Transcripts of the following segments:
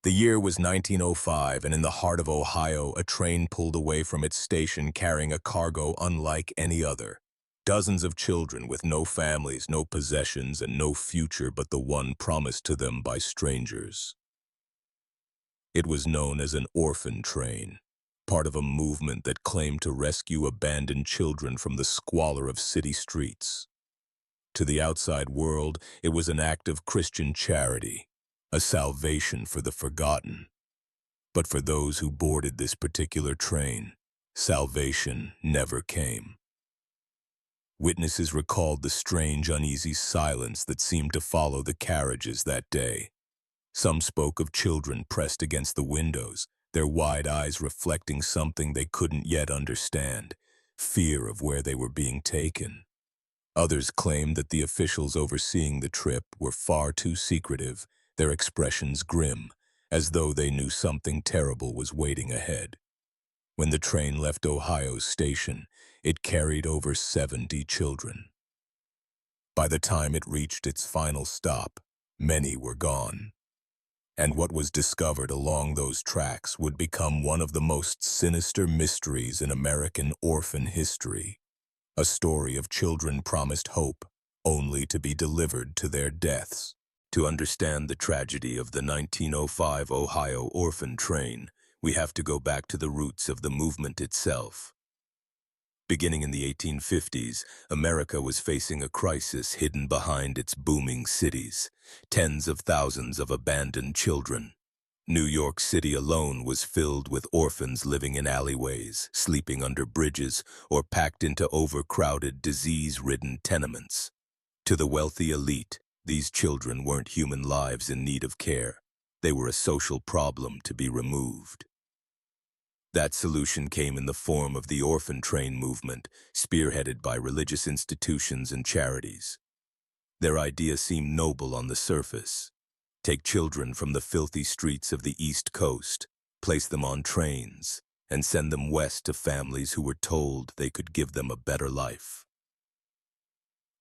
The year was 1905, and in the heart of Ohio, a train pulled away from its station carrying a cargo unlike any other. Dozens of children with no families, no possessions, and no future but the one promised to them by strangers. It was known as an orphan train, part of a movement that claimed to rescue abandoned children from the squalor of city streets. To the outside world, it was an act of Christian charity, a salvation for the forgotten. But for those who boarded this particular train, salvation never came. Witnesses recalled the strange, uneasy silence that seemed to follow the carriages that day. Some spoke of children pressed against the windows, their wide eyes reflecting something they couldn't yet understand, fear of where they were being taken. Others claimed that the officials overseeing the trip were far too secretive, their expressions grim, as though they knew something terrible was waiting ahead. When the train left Ohio's station, it carried over 70 children. By the time it reached its final stop, many were gone. And what was discovered along those tracks would become one of the most sinister mysteries in American orphan history. A story of children promised hope, only to be delivered to their deaths. To understand the tragedy of the 1905 Ohio orphan train, we have to go back to the roots of the movement itself. Beginning in the 1850s, America was facing a crisis hidden behind its booming cities, tens of thousands of abandoned children. New York City alone was filled with orphans living in alleyways, sleeping under bridges, or packed into overcrowded, disease-ridden tenements. To the wealthy elite, these children weren't human lives in need of care. They were a social problem to be removed. That solution came in the form of the orphan train movement, spearheaded by religious institutions and charities. Their idea seemed noble on the surface. Take children from the filthy streets of the East Coast, place them on trains, and send them west to families who were told they could give them a better life.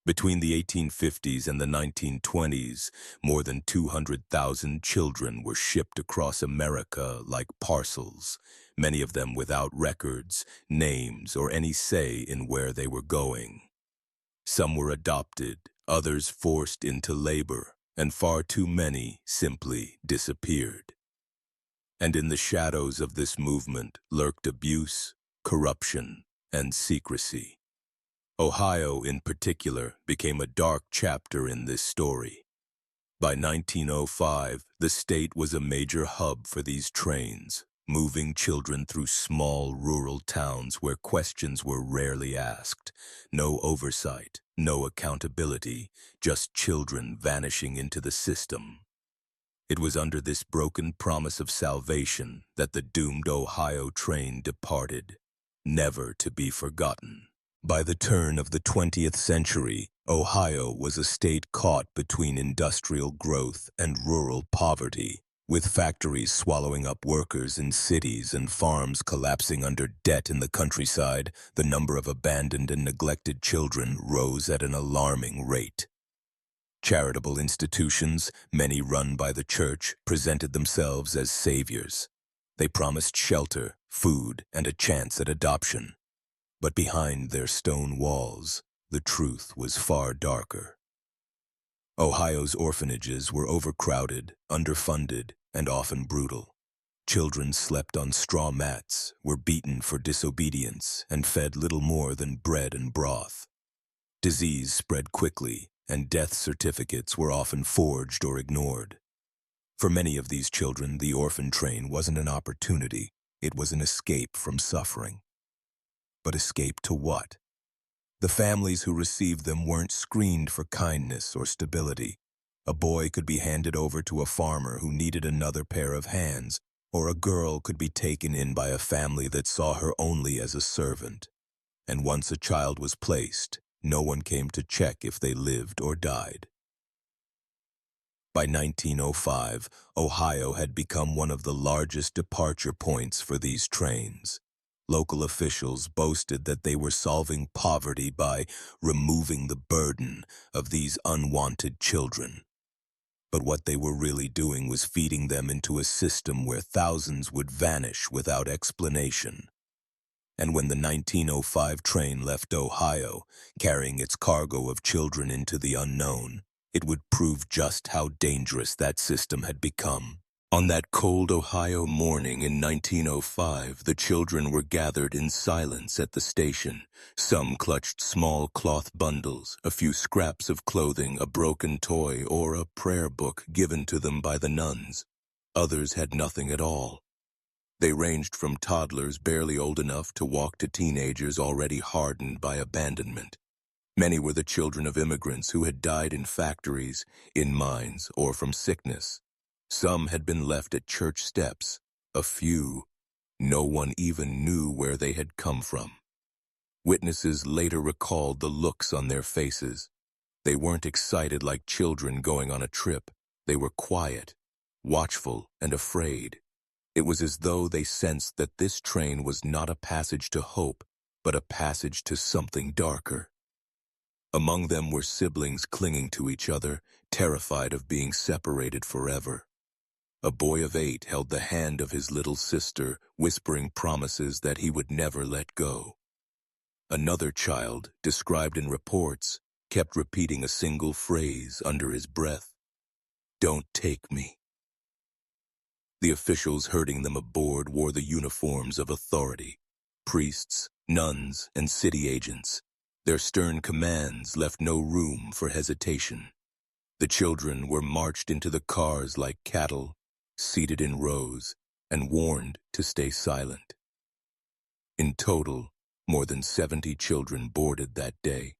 Between the 1850s and the 1920s, more than 200,000 children were shipped across America like parcels, many of them without records, names, or any say in where they were going. Some were adopted, others forced into labor, and far too many simply disappeared. And in the shadows of this movement lurked abuse, corruption, and secrecy. Ohio, in particular, became a dark chapter in this story. By 1905, the state was a major hub for these trains, moving children through small rural towns where questions were rarely asked. No oversight, no accountability, just children vanishing into the system. It was under this broken promise of salvation that the doomed Ohio train departed, never to be forgotten. By the turn of the 20th century, Ohio was a state caught between industrial growth and rural poverty, with factories swallowing up workers in cities and farms collapsing under debt in the countryside. The number of abandoned and neglected children rose at an alarming rate. Charitable institutions, many run by the church, presented themselves as saviors. They promised shelter, food, and a chance at adoption. But behind their stone walls, the truth was far darker. Ohio's orphanages were overcrowded, underfunded, and often brutal. Children slept on straw mats, were beaten for disobedience, and fed little more than bread and broth. Disease spread quickly, and death certificates were often forged or ignored. For many of these children, the orphan train wasn't an opportunity, it was an escape from suffering. But escape to what? The families who received them weren't screened for kindness or stability. A boy could be handed over to a farmer who needed another pair of hands, or a girl could be taken in by a family that saw her only as a servant. And once a child was placed, no one came to check if they lived or died. By 1905, Ohio had become one of the largest departure points for these trains. Local officials boasted that they were solving poverty by removing the burden of these unwanted children. But what they were really doing was feeding them into a system where thousands would vanish without explanation. And when the 1905 train left Ohio, carrying its cargo of children into the unknown, it would prove just how dangerous that system had become. On that cold Ohio morning in 1905, the children were gathered in silence at the station. Some clutched small cloth bundles, a few scraps of clothing, a broken toy, or a prayer book given to them by the nuns. Others had nothing at all. They ranged from toddlers barely old enough to walk to teenagers already hardened by abandonment. Many were the children of immigrants who had died in factories, in mines, or from sickness. Some had been left at church steps. A few, no one even knew where they had come from. Witnesses later recalled the looks on their faces. They weren't excited like children going on a trip. They were quiet, watchful, and afraid. It was as though they sensed that this train was not a passage to hope, but a passage to something darker. Among them were siblings clinging to each other, terrified of being separated forever. A boy of 8 held the hand of his little sister, whispering promises that he would never let go. Another child, described in reports, kept repeating a single phrase under his breath: "Don't take me." The officials herding them aboard wore the uniforms of authority: priests, nuns, and city agents. Their stern commands left no room for hesitation. The children were marched into the cars like cattle, seated in rows, and warned to stay silent. In total, more than 70 children boarded that day.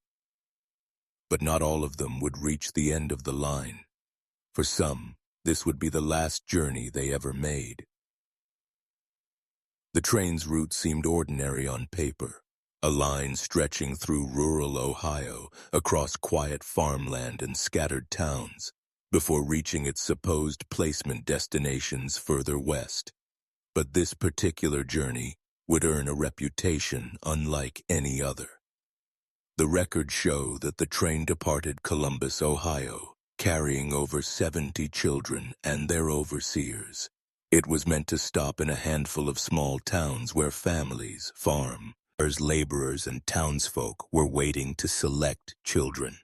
But not all of them would reach the end of the line. For some, this would be the last journey they ever made. The train's route seemed ordinary on paper, a line stretching through rural Ohio, across quiet farmland and scattered towns, before reaching its supposed placement destinations further west. But this particular journey would earn a reputation unlike any other. The records show that the train departed Columbus, Ohio, carrying over 70 children and their overseers. It was meant to stop in a handful of small towns where families, farmers, laborers, and townsfolk were waiting to select children.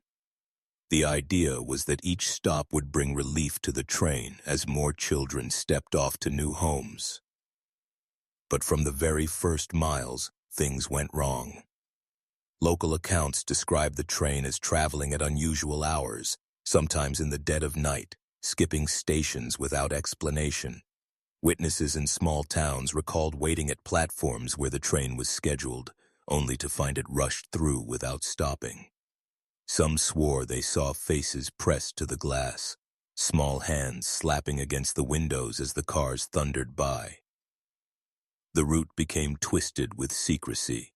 The idea was that each stop would bring relief to the train as more children stepped off to new homes. But from the very first miles, things went wrong. Local accounts describe the train as traveling at unusual hours, sometimes in the dead of night, skipping stations without explanation. Witnesses in small towns recalled waiting at platforms where the train was scheduled, only to find it rushed through without stopping. Some swore they saw faces pressed to the glass, small hands slapping against the windows as the cars thundered by. The route became twisted with secrecy.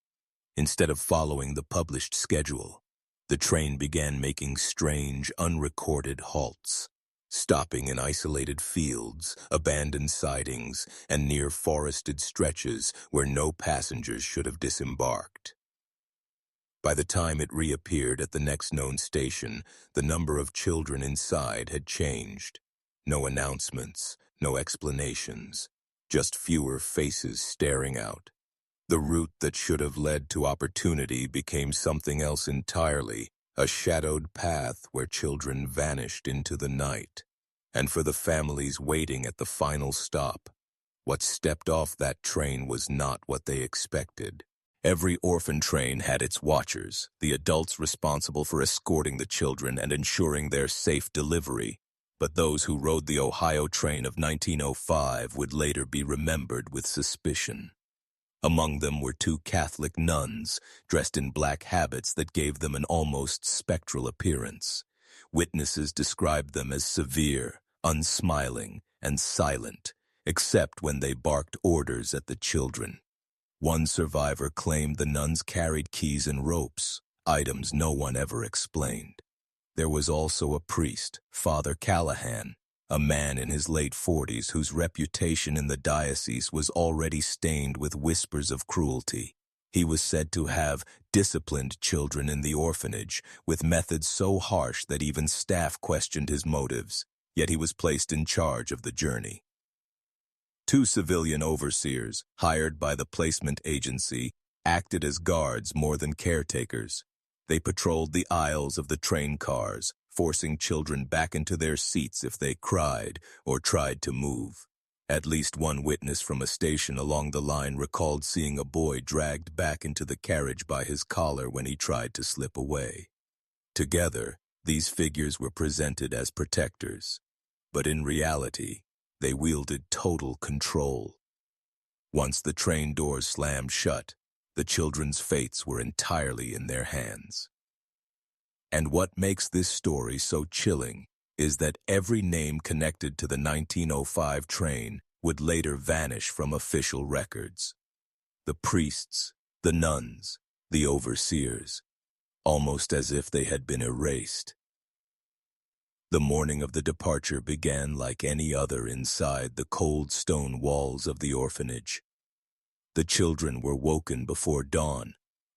Instead of following the published schedule, the train began making strange, unrecorded halts, stopping in isolated fields, abandoned sidings, and near forested stretches where no passengers should have disembarked. By the time it reappeared at the next known station, the number of children inside had changed. No announcements, no explanations, just fewer faces staring out. The route that should have led to opportunity became something else entirely, a shadowed path where children vanished into the night. And for the families waiting at the final stop, what stepped off that train was not what they expected. Every orphan train had its watchers, the adults responsible for escorting the children and ensuring their safe delivery. But those who rode the Ohio train of 1905 would later be remembered with suspicion. Among them were 2 Catholic nuns, dressed in black habits that gave them an almost spectral appearance. Witnesses described them as severe, unsmiling, and silent, except when they barked orders at the children. One survivor claimed the nuns carried keys and ropes, items no one ever explained. There was also a priest, Father Callahan, a man in his late 40s whose reputation in the diocese was already stained with whispers of cruelty. He was said to have disciplined children in the orphanage with methods so harsh that even staff questioned his motives. yet he was placed in charge of the journey. Two civilian overseers, hired by the placement agency, acted as guards more than caretakers. They patrolled the aisles of the train cars, forcing children back into their seats if they cried or tried to move. At least one witness from a station along the line recalled seeing a boy dragged back into the carriage by his collar when he tried to slip away. Together, these figures were presented as protectors, but in reality, they wielded total control. Once the train doors slammed shut, the children's fates were entirely in their hands. And what makes this story so chilling is that every name connected to the 1905 train would later vanish from official records. The priests, the nuns, the overseers, almost as if they had been erased. The morning of the departure began like any other inside the cold stone walls of the orphanage. The children were woken before dawn,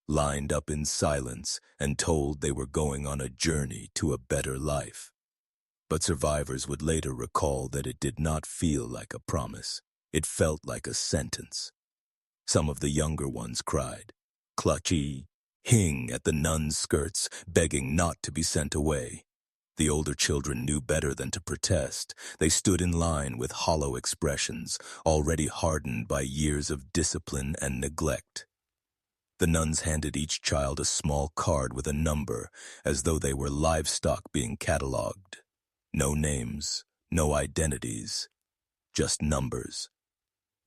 lined up in silence, and told they were going on a journey to a better life. But survivors would later recall that it did not feel like a promise. It felt like a sentence. Some of the younger ones cried, clutchy, hing at the nuns' skirts, begging not to be sent away. The older children knew better than to protest. They stood in line with hollow expressions, already hardened by years of discipline and neglect. The nuns handed each child a small card with a number, as though they were livestock being catalogued. No names, no identities, just numbers.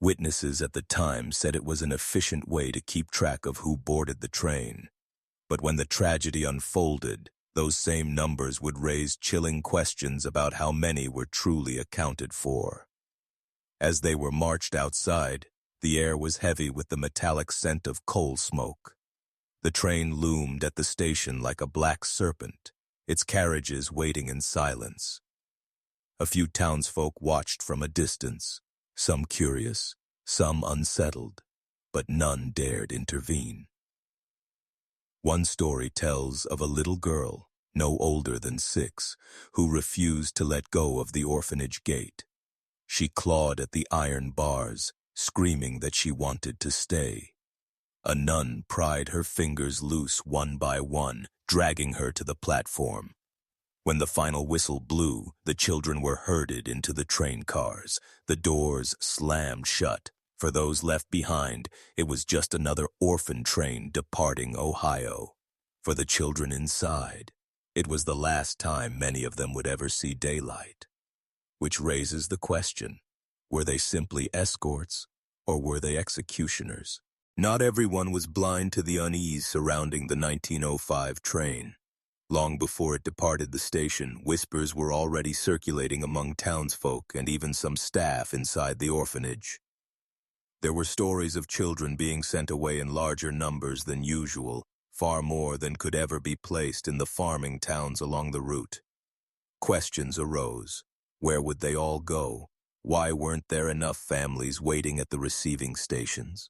Witnesses at the time said it was an efficient way to keep track of who boarded the train. But when the tragedy unfolded, those same numbers would raise chilling questions about how many were truly accounted for. As they were marched outside, the air was heavy with the metallic scent of coal smoke. The train loomed at the station like a black serpent, its carriages waiting in silence. A few townsfolk watched from a distance, some curious, some unsettled, but none dared intervene. One story tells of a little girl, no older than 6, who refused to let go of the orphanage gate. She clawed at the iron bars, screaming that she wanted to stay. A nun pried her fingers loose one by one, dragging her to the platform. When the final whistle blew, the children were herded into the train cars. The doors slammed shut. For those left behind, it was just another orphan train departing Ohio. For the children inside, it was the last time many of them would ever see daylight. Which raises the question, were they simply escorts, or were they executioners? Not everyone was blind to the unease surrounding the 1905 train. Long before it departed the station, whispers were already circulating among townsfolk and even some staff inside the orphanage. There were stories of children being sent away in larger numbers than usual, far more than could ever be placed in the farming towns along the route. Questions arose. Where would they all go? Why weren't there enough families waiting at the receiving stations?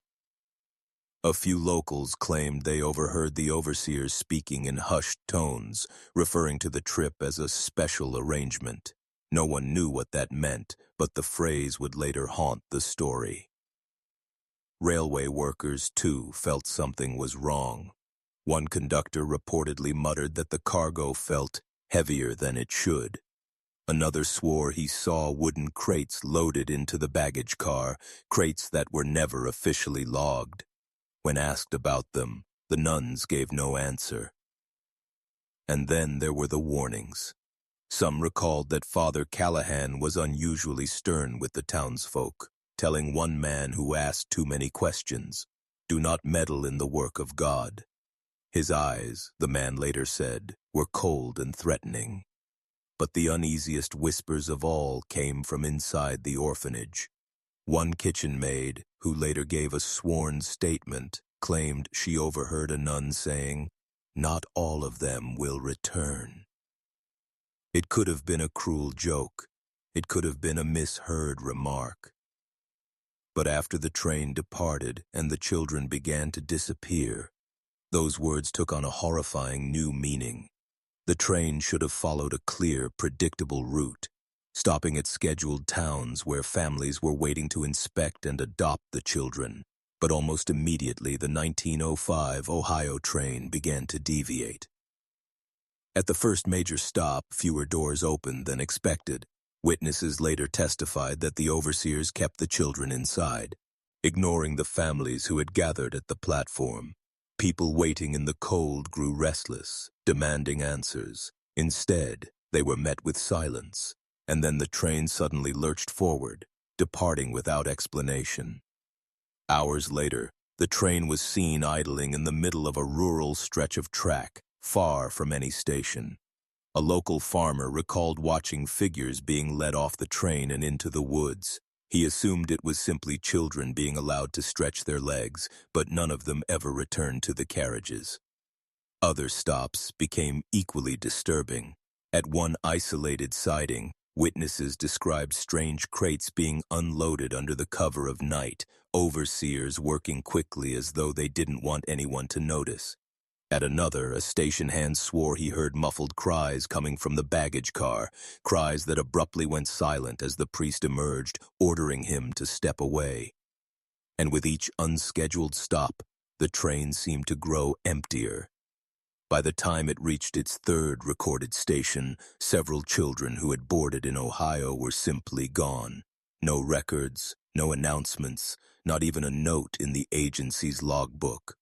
A few locals claimed they overheard the overseers speaking in hushed tones, referring to the trip as a special arrangement. No one knew what that meant, but the phrase would later haunt the story. Railway workers, too, felt something was wrong. One conductor reportedly muttered that the cargo felt heavier than it should. Another swore he saw wooden crates loaded into the baggage car, crates that were never officially logged. When asked about them, the nuns gave no answer. And then there were the warnings. Some recalled that Father Callahan was unusually stern with the townsfolk, telling one man who asked too many questions, "Do not meddle in the work of God." His eyes, the man later said, were cold and threatening. But the uneasiest whispers of all came from inside the orphanage. One kitchen maid, who later gave a sworn statement, claimed she overheard a nun saying, "Not all of them will return." It could have been a cruel joke. It could have been a misheard remark. But after the train departed and the children began to disappear, those words took on a horrifying new meaning. The train should have followed a clear, predictable route. stopping at scheduled towns where families were waiting to inspect and adopt the children. But almost immediately, the 1905 Ohio train began to deviate. At the first major stop, fewer doors opened than expected. Witnesses later testified that the overseers kept the children inside, ignoring the families who had gathered at the platform. People waiting in the cold grew restless, demanding answers. Instead, they were met with silence, and then the train suddenly lurched forward, departing without explanation. Hours later, the train was seen idling in the middle of a rural stretch of track, far from any station. A local farmer recalled watching figures being led off the train and into the woods. He assumed it was simply children being allowed to stretch their legs, but none of them ever returned to the carriages. Other stops became equally disturbing. At one isolated siding, witnesses described strange crates being unloaded under the cover of night, overseers working quickly as though they didn't want anyone to notice. At another, a station hand swore he heard muffled cries coming from the baggage car, cries that abruptly went silent as the priest emerged, ordering him to step away. And with each unscheduled stop, the train seemed to grow emptier. By the time it reached its third recorded station, several children who had boarded in Ohio were simply gone. No records, no announcements, not even a note in the agency's logbook.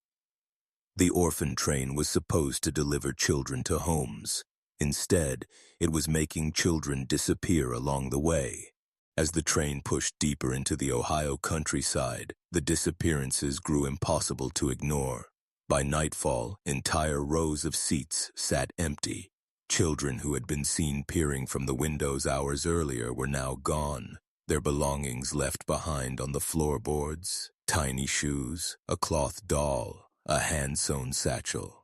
The orphan train was supposed to deliver children to homes. Instead, it was making children disappear along the way. As the train pushed deeper into the Ohio countryside, the disappearances grew impossible to ignore. By nightfall, entire rows of seats sat empty. Children who had been seen peering from the windows hours earlier were now gone, their belongings left behind on the floorboards: tiny shoes, a cloth doll, a hand-sewn satchel.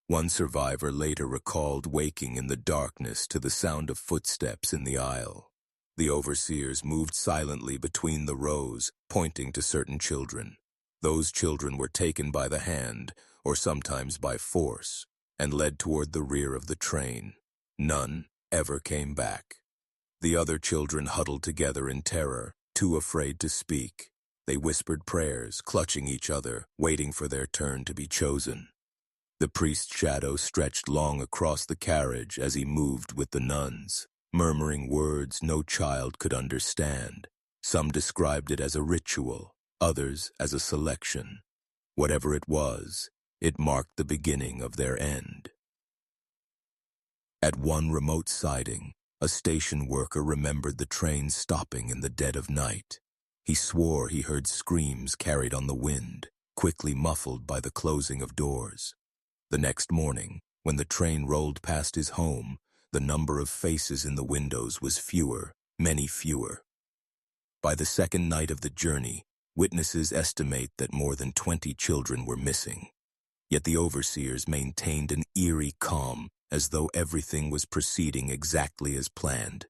One survivor later recalled waking in the darkness to the sound of footsteps in the aisle. The overseers moved silently between the rows, pointing to certain children. Those children were taken by the hand, or sometimes by force, and led toward the rear of the train. None ever came back. The other children huddled together in terror, too afraid to speak. They whispered prayers, clutching each other, waiting for their turn to be chosen. The priest's shadow stretched long across the carriage as he moved with the nuns, murmuring words no child could understand. Some described it as a ritual, others as a selection. Whatever it was, it marked the beginning of their end. At one remote siding, a station worker remembered the train stopping in the dead of night. He swore he heard screams carried on the wind, quickly muffled by the closing of doors. The next morning, when the train rolled past his home, the number of faces in the windows was fewer, many fewer. By the second night of the journey, witnesses estimate that more than 20 children were missing. Yet the overseers maintained an eerie calm, as though everything was proceeding exactly as planned.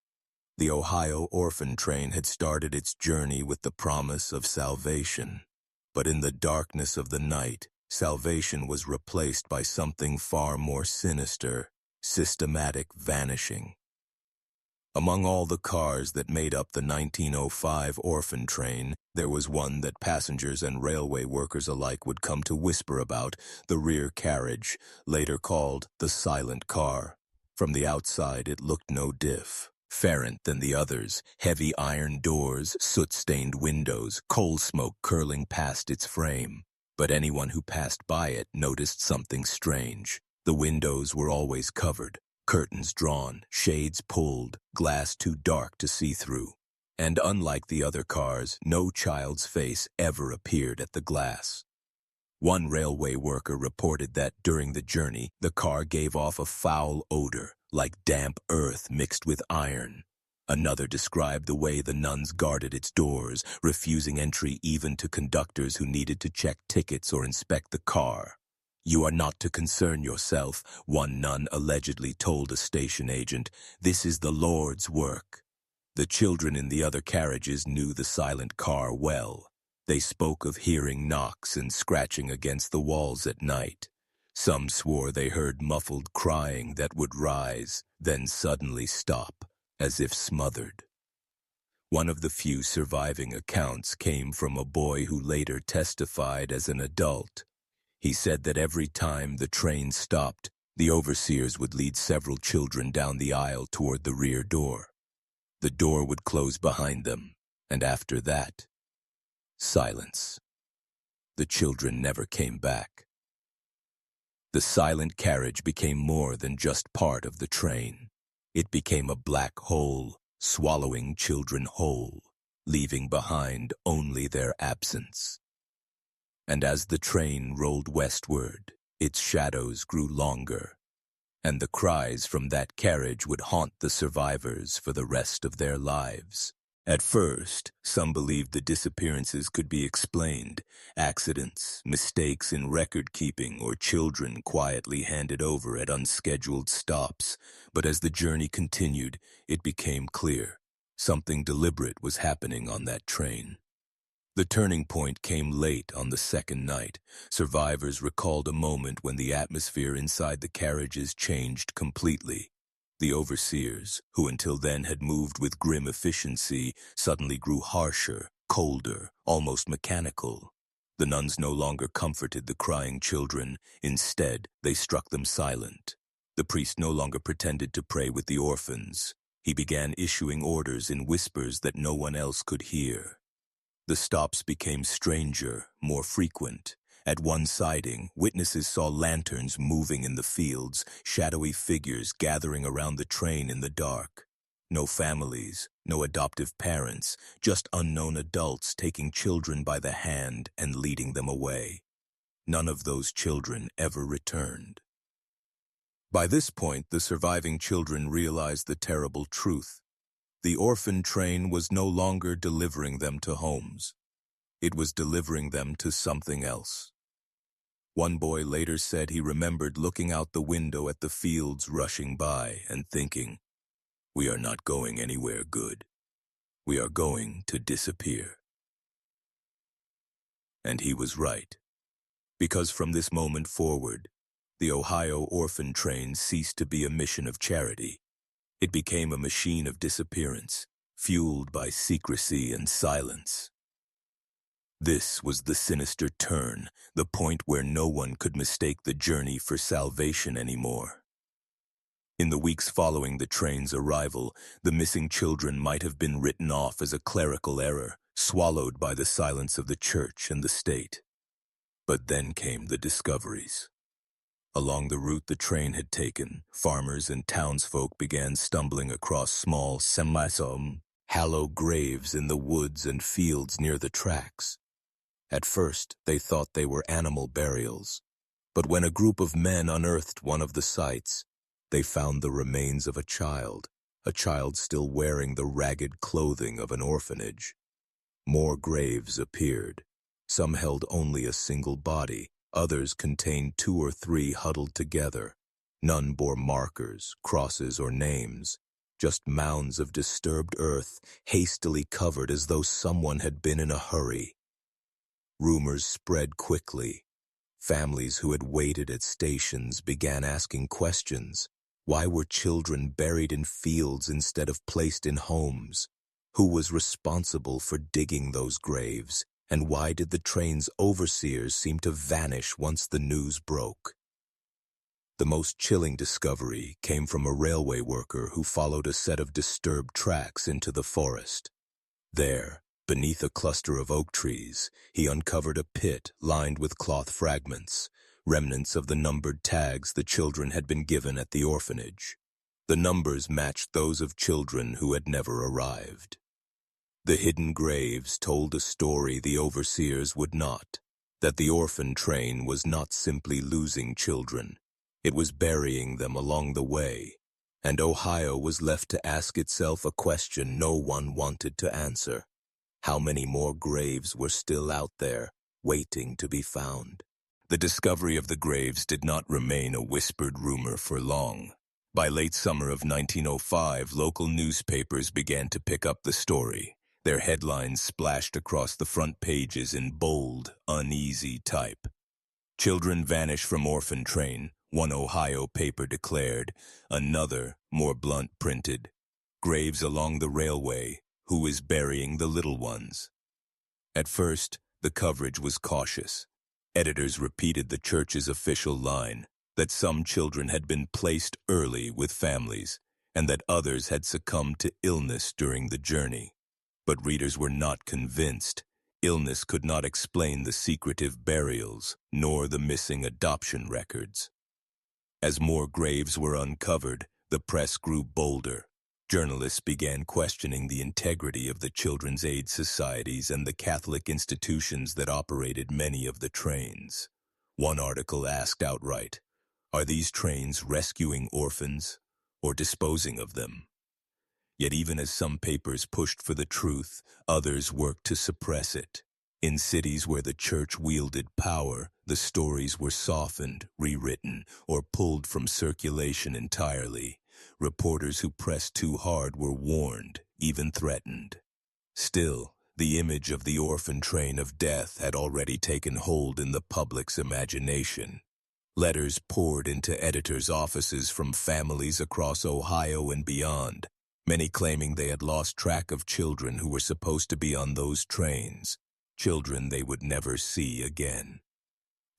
The Ohio orphan train had started its journey with the promise of salvation. But in the darkness of the night, salvation was replaced by something far more sinister: systematic vanishing. Among all the cars that made up the 1905 orphan train, there was one that passengers and railway workers alike would come to whisper about: the rear carriage, later called the silent car. From the outside, it looked no different than the others: heavy iron doors, soot-stained windows, coal smoke curling past its frame. But anyone who passed by it noticed something strange. The windows were always covered, curtains drawn, shades pulled, glass too dark to see through. And unlike the other cars, no child's face ever appeared at the glass. One railway worker reported that during the journey, the car gave off a foul odor, like damp earth mixed with iron. Another described the way the nuns guarded its doors, refusing entry even to conductors who needed to check tickets or inspect the car. "You are not to concern yourself," one nun allegedly told a station agent. "This is the Lord's work." The children in the other carriages knew the silent car well. They spoke of hearing knocks and scratching against the walls at night. Some swore they heard muffled crying that would rise, then suddenly stop, as if smothered. One of the few surviving accounts came from a boy who later testified as an adult. He said that every time the train stopped, the overseers would lead several children down the aisle toward the rear door. The door would close behind them, and after that, silence. The children never came back. The silent carriage became more than just part of the train. It became a black hole, swallowing children whole, leaving behind only their absence. And as the train rolled westward, its shadows grew longer, and the cries from that carriage would haunt the survivors for the rest of their lives. At first, some believed the disappearances could be explained: accidents, mistakes in record-keeping, or children quietly handed over at unscheduled stops. But as the journey continued, it became clear something deliberate was happening on that train. The turning point came late on the second night. Survivors recalled a moment when the atmosphere inside the carriages changed completely. The overseers, who until then had moved with grim efficiency, suddenly grew harsher, colder, almost mechanical. The nuns no longer comforted the crying children. Instead, they struck them silent. The priest no longer pretended to pray with the orphans. He began issuing orders in whispers that no one else could hear. The stops became stranger, more frequent. At one siding, witnesses saw lanterns moving in the fields, shadowy figures gathering around the train in the dark. No families, no adoptive parents, just unknown adults taking children by the hand and leading them away. None of those children ever returned. By this point, the surviving children realized the terrible truth. The orphan train was no longer delivering them to homes. It was delivering them to something else. One boy later said he remembered looking out the window at the fields rushing by and thinking, "We are not going anywhere good. We are going to disappear." And he was right, because from this moment forward, the Ohio orphan train ceased to be a mission of charity. It became a machine of disappearance, fueled by secrecy and silence. This was the sinister turn, the point where no one could mistake the journey for salvation anymore. In the weeks following the train's arrival, the missing children might have been written off as a clerical error, swallowed by the silence of the church and the state. But then came the discoveries. Along the route the train had taken, farmers and townsfolk began stumbling across small, hollow graves in the woods and fields near the tracks. At first, they thought they were animal burials, but when a group of men unearthed one of the sites, they found the remains of a child still wearing the ragged clothing of an orphanage. More graves appeared. Some held only a single body, others contained 2 or 3 huddled together. None bore markers, crosses, or names, just mounds of disturbed earth, hastily covered as though someone had been in a hurry. Rumors spread quickly. Families who had waited at stations began asking questions. Why were children buried in fields instead of placed in homes? Who was responsible for digging those graves? And why did the train's overseers seem to vanish once the news broke? The most chilling discovery came from a railway worker who followed a set of disturbed tracks into the forest. There, beneath a cluster of oak trees, he uncovered a pit lined with cloth fragments, remnants of the numbered tags the children had been given at the orphanage. The numbers matched those of children who had never arrived. The hidden graves told a story the overseers would not, that the orphan train was not simply losing children, it was burying them along the way, and Ohio was left to ask itself a question no one wanted to answer. How many more graves were still out there, waiting to be found? The discovery of the graves did not remain a whispered rumor for long. By late summer of 1905, local newspapers began to pick up the story. Their headlines splashed across the front pages in bold, uneasy type. "Children vanish from orphan train," one Ohio paper declared. Another, more blunt, printed, "Graves along the railway. Who is burying the little ones? At first, the coverage was cautious. Editors repeated the church's official line that some children had been placed early with families and that others had succumbed to illness during the journey. But readers were not convinced. Illness could not explain the secretive burials, nor the missing adoption records. As more graves were uncovered, the press grew bolder. Journalists began questioning the integrity of the children's aid societies and the Catholic institutions that operated many of the trains. One article asked outright, "Are these trains rescuing orphans or disposing of them?" Yet even as some papers pushed for the truth, others worked to suppress it. In cities where the church wielded power, the stories were softened, rewritten, or pulled from circulation entirely. Reporters who pressed too hard were warned, even threatened. Still, the image of the orphan train of death had already taken hold in the public's imagination. Letters poured into editors' offices from families across Ohio and beyond, many claiming they had lost track of children who were supposed to be on those trains, children they would never see again.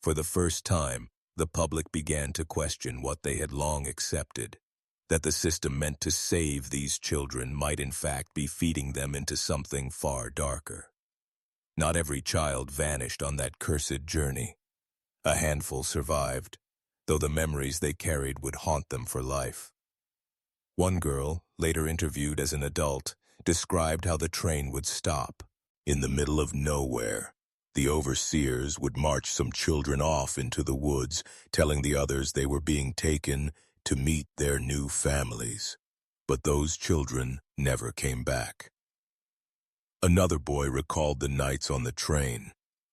For the first time, the public began to question what they had long accepted, that the system meant to save these children might in fact be feeding them into something far darker. Not every child vanished on that cursed journey. A handful survived, though the memories they carried would haunt them for life. One girl, later interviewed as an adult, described how the train would stop. In the middle of nowhere, the overseers would march some children off into the woods, telling the others they were being taken to meet their new families. But those children never came back. Another boy recalled the nights on the train.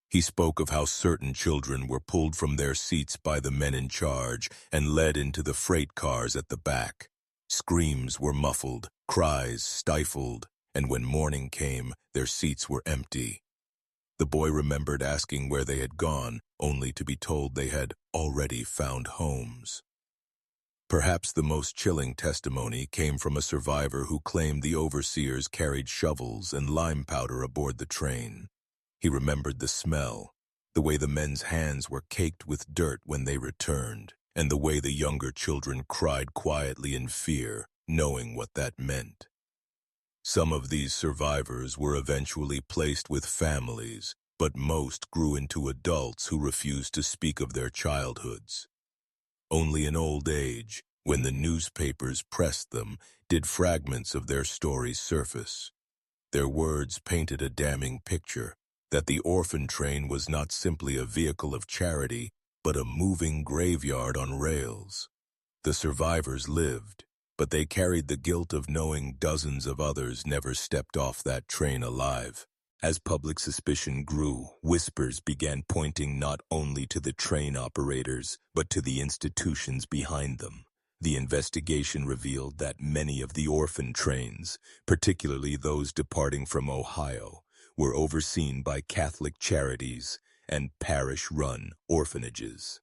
He spoke of how certain children were pulled from their seats by the men in charge and led into the freight cars at the back. Screams were muffled, cries stifled, and when morning came, their seats were empty. The boy remembered asking where they had gone, only to be told they had already found homes. Perhaps the most chilling testimony came from a survivor who claimed the overseers carried shovels and lime powder aboard the train. He remembered the smell, the way the men's hands were caked with dirt when they returned, and the way the younger children cried quietly in fear, knowing what that meant. Some of these survivors were eventually placed with families, but most grew into adults who refused to speak of their childhoods. Only in old age, when the newspapers pressed them, did fragments of their stories surface. Their words painted a damning picture, that the orphan train was not simply a vehicle of charity, but a moving graveyard on rails. The survivors lived, but they carried the guilt of knowing dozens of others never stepped off that train alive. As public suspicion grew, whispers began pointing not only to the train operators, but to the institutions behind them. The investigation revealed that many of the orphan trains, particularly those departing from Ohio, were overseen by Catholic charities and parish-run orphanages.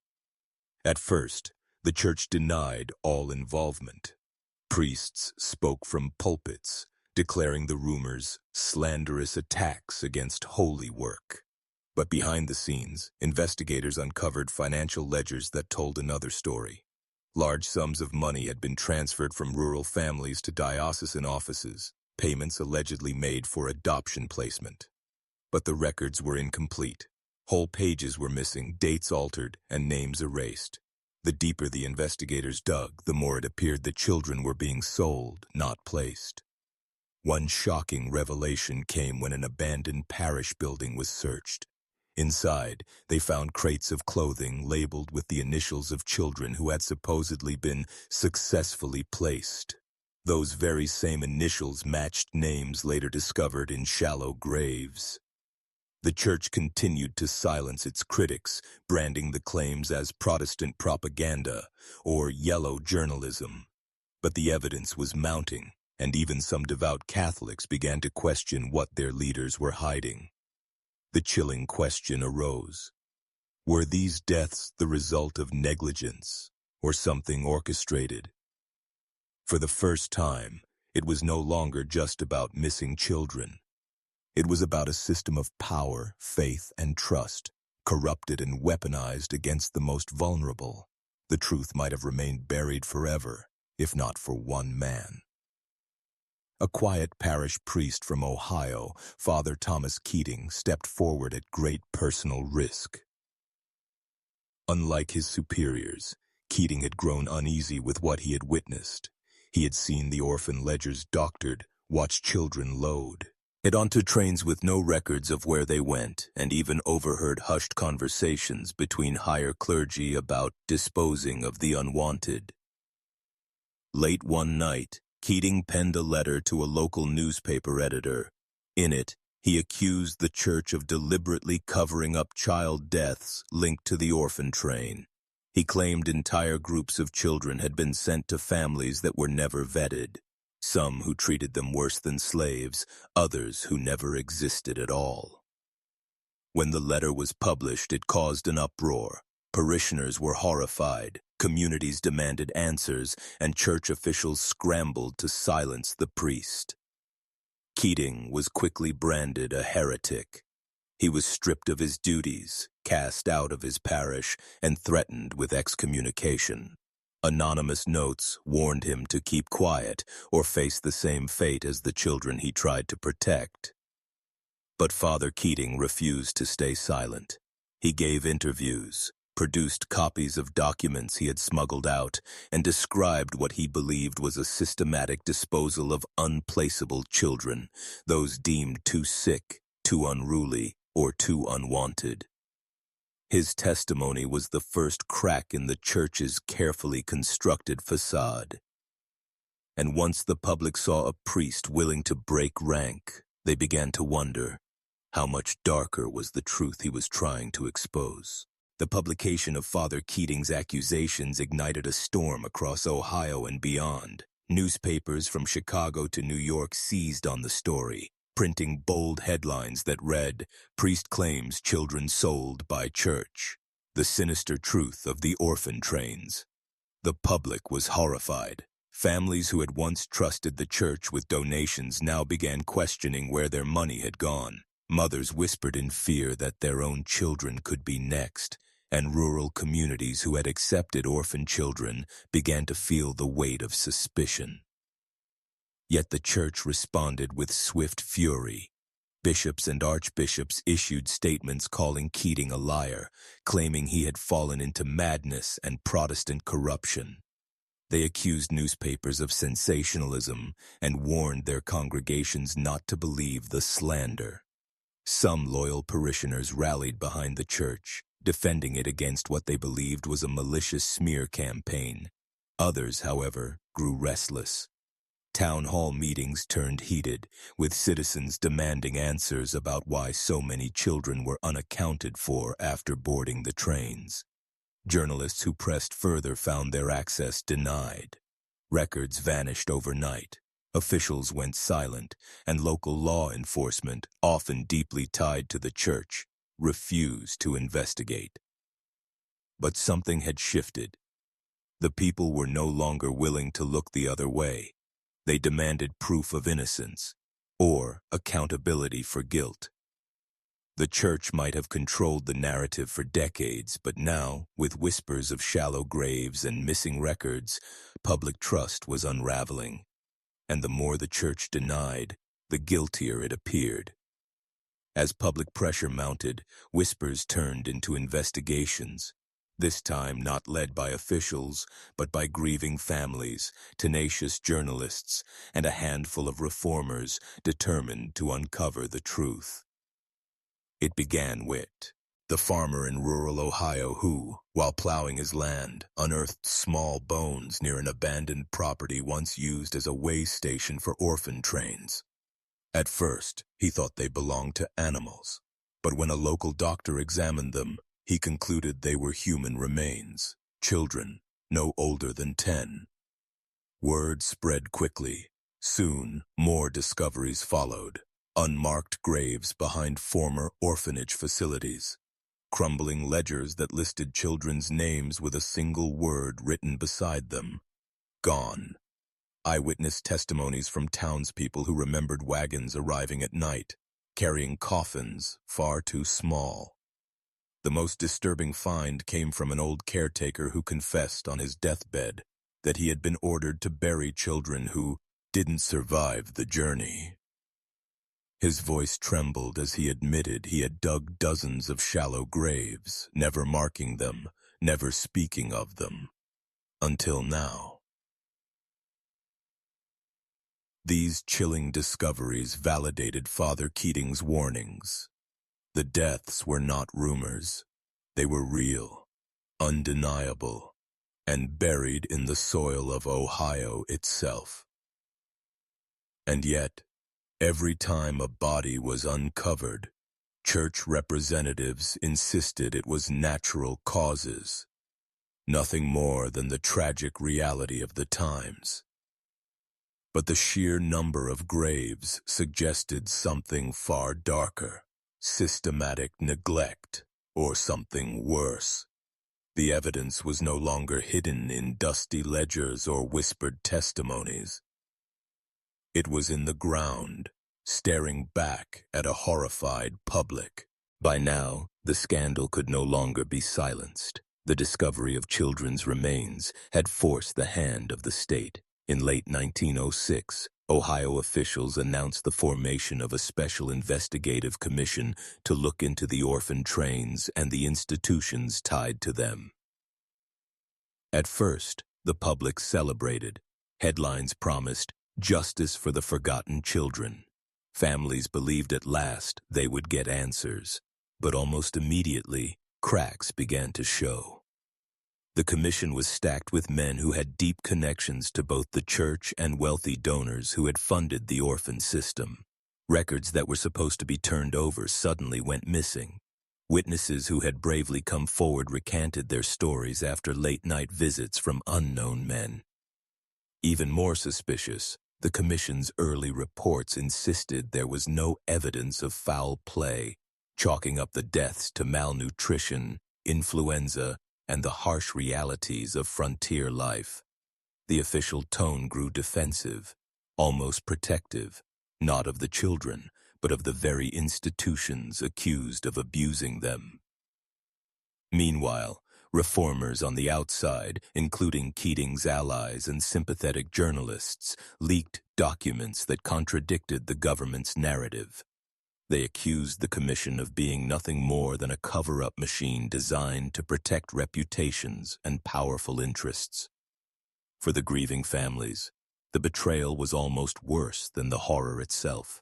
At first, the church denied all involvement. Priests spoke from pulpits, declaring the rumors slanderous attacks against holy work. But behind the scenes, investigators uncovered financial ledgers that told another story. Large sums of money had been transferred from rural families to diocesan offices, payments allegedly made for adoption placement. But the records were incomplete. Whole pages were missing, dates altered, and names erased. The deeper the investigators dug, the more it appeared that children were being sold, not placed. One shocking revelation came when an abandoned parish building was searched. Inside, they found crates of clothing labeled with the initials of children who had supposedly been successfully placed. Those very same initials matched names later discovered in shallow graves. The church continued to silence its critics, branding the claims as Protestant propaganda or yellow journalism. But the evidence was mounting, and even some devout Catholics began to question what their leaders were hiding. The chilling question arose: were these deaths the result of negligence or something orchestrated? For the first time, It was no longer just about missing children. It was about a system of power, faith, and trust, corrupted and weaponized against the most vulnerable. The truth might have remained buried forever, if not for one man. A quiet parish priest from Ohio, Father Thomas Keating, stepped forward at great personal risk. Unlike his superiors, Keating had grown uneasy with what he had witnessed. He had seen the orphan ledgers doctored, watched children load, had onto trains with no records of where they went, and even overheard hushed conversations between higher clergy about disposing of the unwanted. Late one night, Keating penned a letter to a local newspaper editor. In it, he accused the church of deliberately covering up child deaths linked to the orphan train. He claimed entire groups of children had been sent to families that were never vetted, some who treated them worse than slaves, others who never existed at all. When the letter was published, it caused an uproar. Parishioners were horrified, communities demanded answers, and church officials scrambled to silence the priest. Keating was quickly branded a heretic. He was stripped of his duties, cast out of his parish, and threatened with excommunication. Anonymous notes warned him to keep quiet or face the same fate as the children he tried to protect. But Father Keating refused to stay silent. He gave interviews, produced copies of documents he had smuggled out, and described what he believed was a systematic disposal of unplaceable children, those deemed too sick, too unruly, or too unwanted. His testimony was the first crack in the church's carefully constructed facade. And once the public saw a priest willing to break rank, they began to wonder, how much darker was the truth he was trying to expose? The publication of Father Keating's accusations ignited a storm across Ohio and beyond. Newspapers from Chicago to New York seized on the story, printing bold headlines that read, "Priest claims children sold by church. The sinister truth of the orphan trains." The public was horrified. Families who had once trusted the church with donations now began questioning where their money had gone. Mothers whispered in fear that their own children could be next, and rural communities who had accepted orphan children began to feel the weight of suspicion. Yet the church responded with swift fury. Bishops and archbishops issued statements calling Keating a liar, claiming he had fallen into madness and Protestant corruption. They accused newspapers of sensationalism and warned their congregations not to believe the slander. Some loyal parishioners rallied behind the church, defending it against what they believed was a malicious smear campaign. Others, however, grew restless. Town hall meetings turned heated, with citizens demanding answers about why so many children were unaccounted for after boarding the trains. Journalists who pressed further found their access denied. Records vanished overnight. Officials went silent, and local law enforcement, often deeply tied to the church, refused to investigate. But something had shifted. The people were no longer willing to look the other way. They demanded proof of innocence, or accountability for guilt. The church might have controlled the narrative for decades, but now, with whispers of shallow graves and missing records, public trust was unraveling. And the more the church denied, the guiltier it appeared. As public pressure mounted, whispers turned into investigations, this time not led by officials, but by grieving families, tenacious journalists, and a handful of reformers determined to uncover the truth. It began with the farmer in rural Ohio who, while plowing his land, unearthed small bones near an abandoned property once used as a way station for orphan trains. At first, he thought they belonged to animals, but when a local doctor examined them, he concluded they were human remains, children no older than 10. Word spread quickly. Soon, more discoveries followed. Unmarked graves behind former orphanage facilities. Crumbling ledgers that listed children's names with a single word written beside them. Gone. Eyewitness testimonies from townspeople who remembered wagons arriving at night, carrying coffins far too small. The most disturbing find came from an old caretaker who confessed on his deathbed that he had been ordered to bury children who didn't survive the journey. His voice trembled as he admitted he had dug dozens of shallow graves, never marking them, never speaking of them. Until now. These chilling discoveries validated Father Keating's warnings. The deaths were not rumors. They were real, undeniable, and buried in the soil of Ohio itself. And yet, every time a body was uncovered, church representatives insisted it was natural causes, nothing more than the tragic reality of the times. But the sheer number of graves suggested something far darker, systematic neglect, or something worse. The evidence was no longer hidden in dusty ledgers or whispered testimonies. It was in the ground, staring back at a horrified public. By now, the scandal could no longer be silenced. The discovery of children's remains had forced the hand of the state. In late 1906, Ohio officials announced the formation of a special investigative commission to look into the orphan trains and the institutions tied to them. At first, the public celebrated. Headlines promised justice for the forgotten children. Families believed at last they would get answers, but almost immediately, cracks began to show. The commission was stacked with men who had deep connections to both the church and wealthy donors who had funded the orphan system. Records that were supposed to be turned over suddenly went missing. Witnesses who had bravely come forward recanted their stories after late-night visits from unknown men. Even more suspicious, the commission's early reports insisted there was no evidence of foul play, chalking up the deaths to malnutrition, influenza, and the harsh realities of frontier life. The official tone grew defensive, almost protective, not of the children, but of the very institutions accused of abusing them. Meanwhile, reformers on the outside, including Keating's allies and sympathetic journalists, leaked documents that contradicted the government's narrative. They accused the commission of being nothing more than a cover-up machine designed to protect reputations and powerful interests. For the grieving families, the betrayal was almost worse than the horror itself.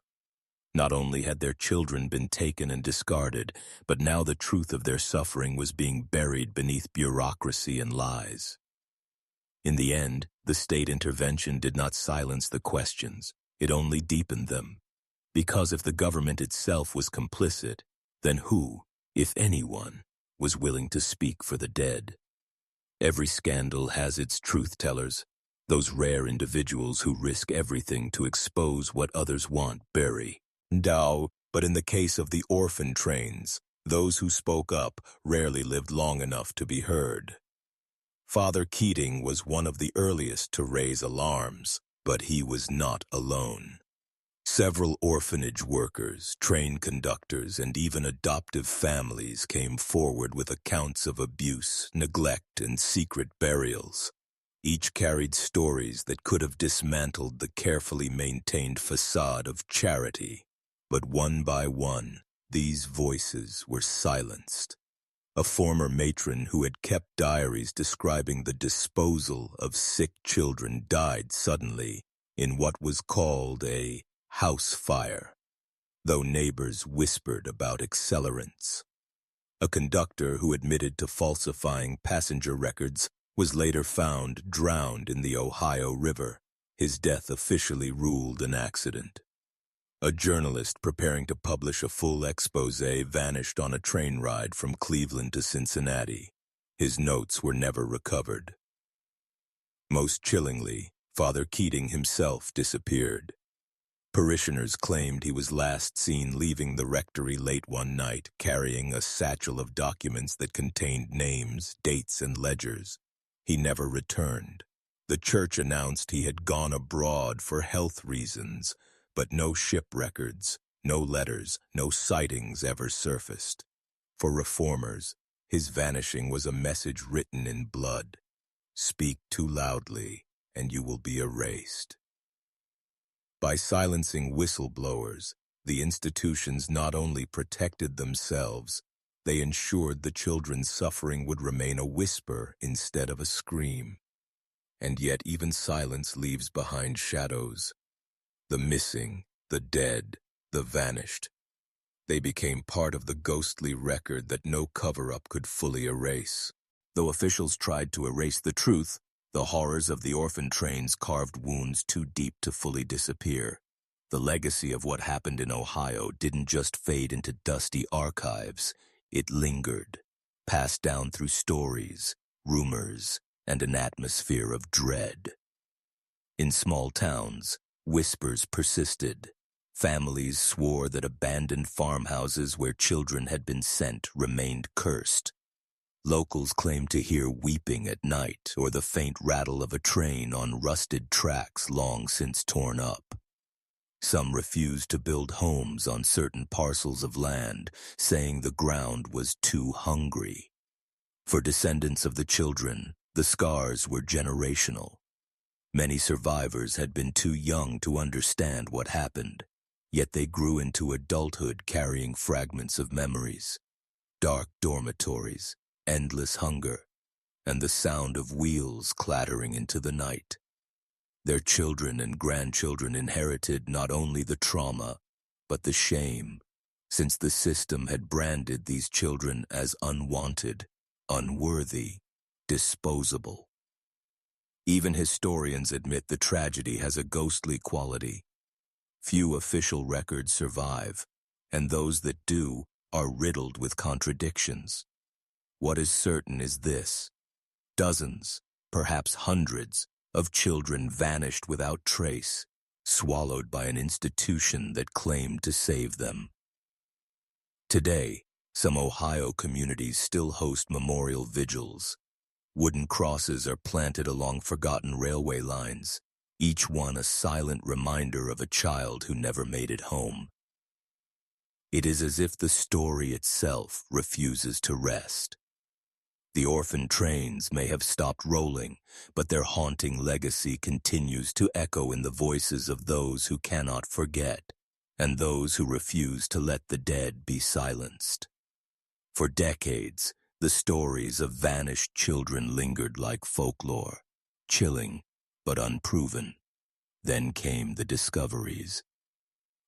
Not only had their children been taken and discarded, but now the truth of their suffering was being buried beneath bureaucracy and lies. In the end, the state intervention did not silence the questions, it only deepened them. Because if the government itself was complicit, then who, if anyone, was willing to speak for the dead? Every scandal has its truth-tellers, those rare individuals who risk everything to expose what others want bury. But in the case of the orphan trains, those who spoke up rarely lived long enough to be heard. Father Keating was one of the earliest to raise alarms, but he was not alone. Several orphanage workers, train conductors, and even adoptive families came forward with accounts of abuse, neglect, and secret burials. Each carried stories that could have dismantled the carefully maintained facade of charity. But one by one, these voices were silenced. A former matron who had kept diaries describing the disposal of sick children died suddenly in what was called a house fire, though neighbors whispered about accelerants. A conductor who admitted to falsifying passenger records was later found drowned in the Ohio River, his death officially ruled an accident. A journalist preparing to publish a full expose vanished on a train ride from Cleveland to Cincinnati. His notes were never recovered. Most chillingly, Father Keating himself disappeared. Parishioners claimed he was last seen leaving the rectory late one night, carrying a satchel of documents that contained names, dates, and ledgers. He never returned. The church announced he had gone abroad for health reasons, but no ship records, no letters, no sightings ever surfaced. For reformers, his vanishing was a message written in blood. Speak too loudly, and you will be erased. By silencing whistleblowers, the institutions not only protected themselves, they ensured the children's suffering would remain a whisper instead of a scream. And yet even silence leaves behind shadows. The missing, the dead, the vanished. They became part of the ghostly record that no cover-up could fully erase. Though officials tried to erase the truth, the horrors of the orphan trains carved wounds too deep to fully disappear. The legacy of what happened in Ohio didn't just fade into dusty archives. It lingered, passed down through stories, rumors, and an atmosphere of dread. In small towns, whispers persisted. Families swore that abandoned farmhouses where children had been sent remained cursed. Locals claimed to hear weeping at night or the faint rattle of a train on rusted tracks long since torn up. Some refused to build homes on certain parcels of land, saying the ground was too hungry. For descendants of the children, the scars were generational. Many survivors had been too young to understand what happened, yet they grew into adulthood carrying fragments of memories. Dark dormitories, endless hunger, and the sound of wheels clattering into the night. Their children and grandchildren inherited not only the trauma, but the shame, since the system had branded these children as unwanted, unworthy, disposable. Even historians admit the tragedy has a ghostly quality. Few official records survive, and those that do are riddled with contradictions. What is certain is this: dozens, perhaps hundreds, of children vanished without trace, swallowed by an institution that claimed to save them. Today, some Ohio communities still host memorial vigils. Wooden crosses are planted along forgotten railway lines, each one a silent reminder of a child who never made it home. It is as if the story itself refuses to rest. The orphan trains may have stopped rolling, but their haunting legacy continues to echo in the voices of those who cannot forget, and those who refuse to let the dead be silenced. For decades, the stories of vanished children lingered like folklore, chilling but unproven. Then came the discoveries.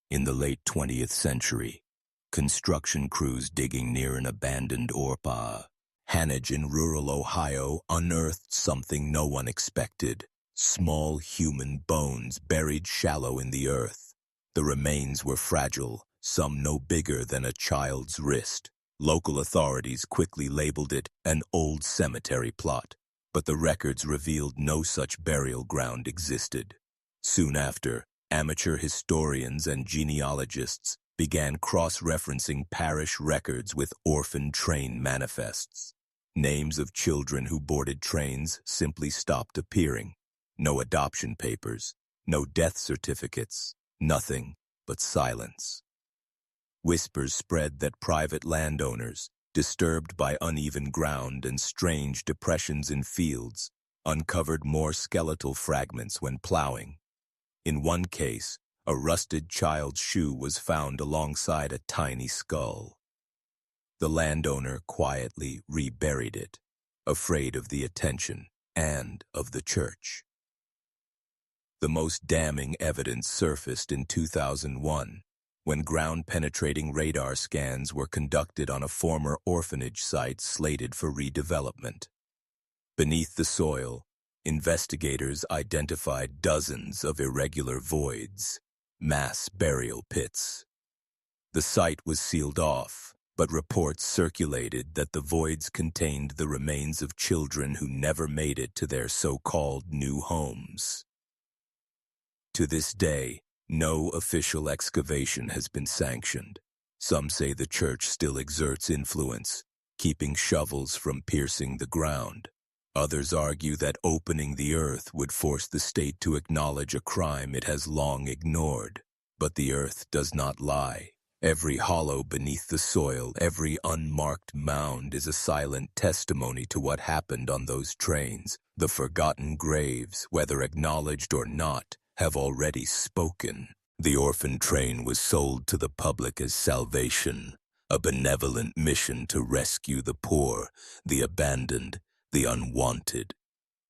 In the late 20th century, construction crews digging near an abandoned Orphan in rural Ohio unearthed something no one expected: small human bones buried shallow in the earth. The remains were fragile, some no bigger than a child's wrist. Local authorities quickly labeled it an old cemetery plot, but the records revealed no such burial ground existed. Soon after, amateur historians and genealogists began cross-referencing parish records with orphan train manifests. Names of children who boarded trains simply stopped appearing. No adoption papers, no death certificates, nothing but silence. Whispers spread that private landowners, disturbed by uneven ground and strange depressions in fields, uncovered more skeletal fragments when plowing. In one case, a rusted child's shoe was found alongside a tiny skull. The landowner quietly reburied it, afraid of the attention and of the church. The most damning evidence surfaced in 2001, when ground-penetrating radar scans were conducted on a former orphanage site slated for redevelopment. Beneath the soil, investigators identified dozens of irregular voids, mass burial pits. The site was sealed off, but reports circulated that the voids contained the remains of children who never made it to their so-called new homes. To this day, no official excavation has been sanctioned. Some say the church still exerts influence, keeping shovels from piercing the ground. Others argue that opening the earth would force the state to acknowledge a crime it has long ignored. But the earth does not lie. Every hollow beneath the soil, every unmarked mound is a silent testimony to what happened on those trains. The forgotten graves, whether acknowledged or not, have already spoken. The orphan train was sold to the public as salvation, a benevolent mission to rescue the poor, the abandoned, the unwanted.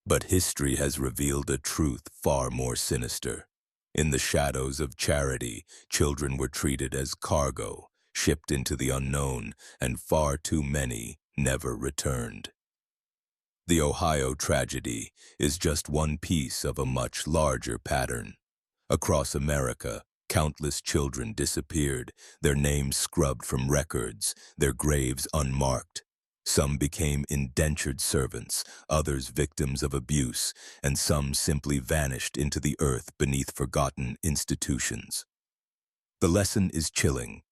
But history has revealed a truth far more sinister. In the shadows of charity, children were treated as cargo, shipped into the unknown, and far too many never returned. The Ohio tragedy is just one piece of a much larger pattern. Across America, countless children disappeared, their names scrubbed from records, their graves unmarked. Some became indentured servants, others victims of abuse, and some simply vanished into the earth beneath forgotten institutions. The lesson is chilling.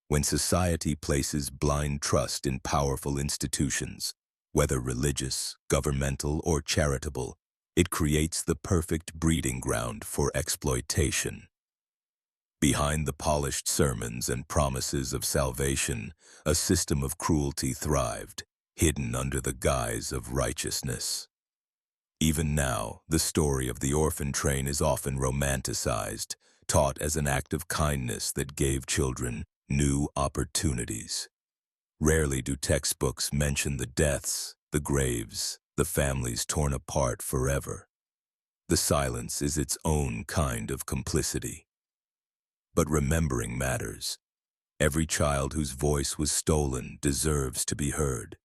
When society places blind trust in powerful institutions, whether religious, governmental, or charitable, it creates the perfect breeding ground for exploitation. Behind the polished sermons and promises of salvation, a system of cruelty thrived, hidden under the guise of righteousness. Even now, the story of the orphan train is often romanticized, taught as an act of kindness that gave children new opportunities. Rarely do textbooks mention the deaths, the graves, the families torn apart forever. The silence is its own kind of complicity. But remembering matters. Every child whose voice was stolen deserves to be heard.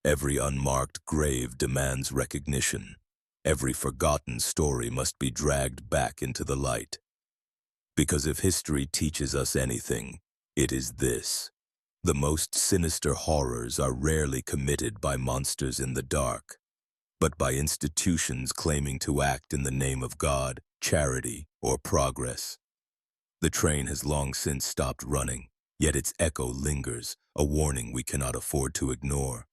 Every unmarked grave demands recognition. Every forgotten story must be dragged back into the light. Because if history teaches us anything, it is this. The most sinister horrors are rarely committed by monsters in the dark, but by institutions claiming to act in the name of God, charity, or progress. The train has long since stopped running, yet its echo lingers, a warning we cannot afford to ignore.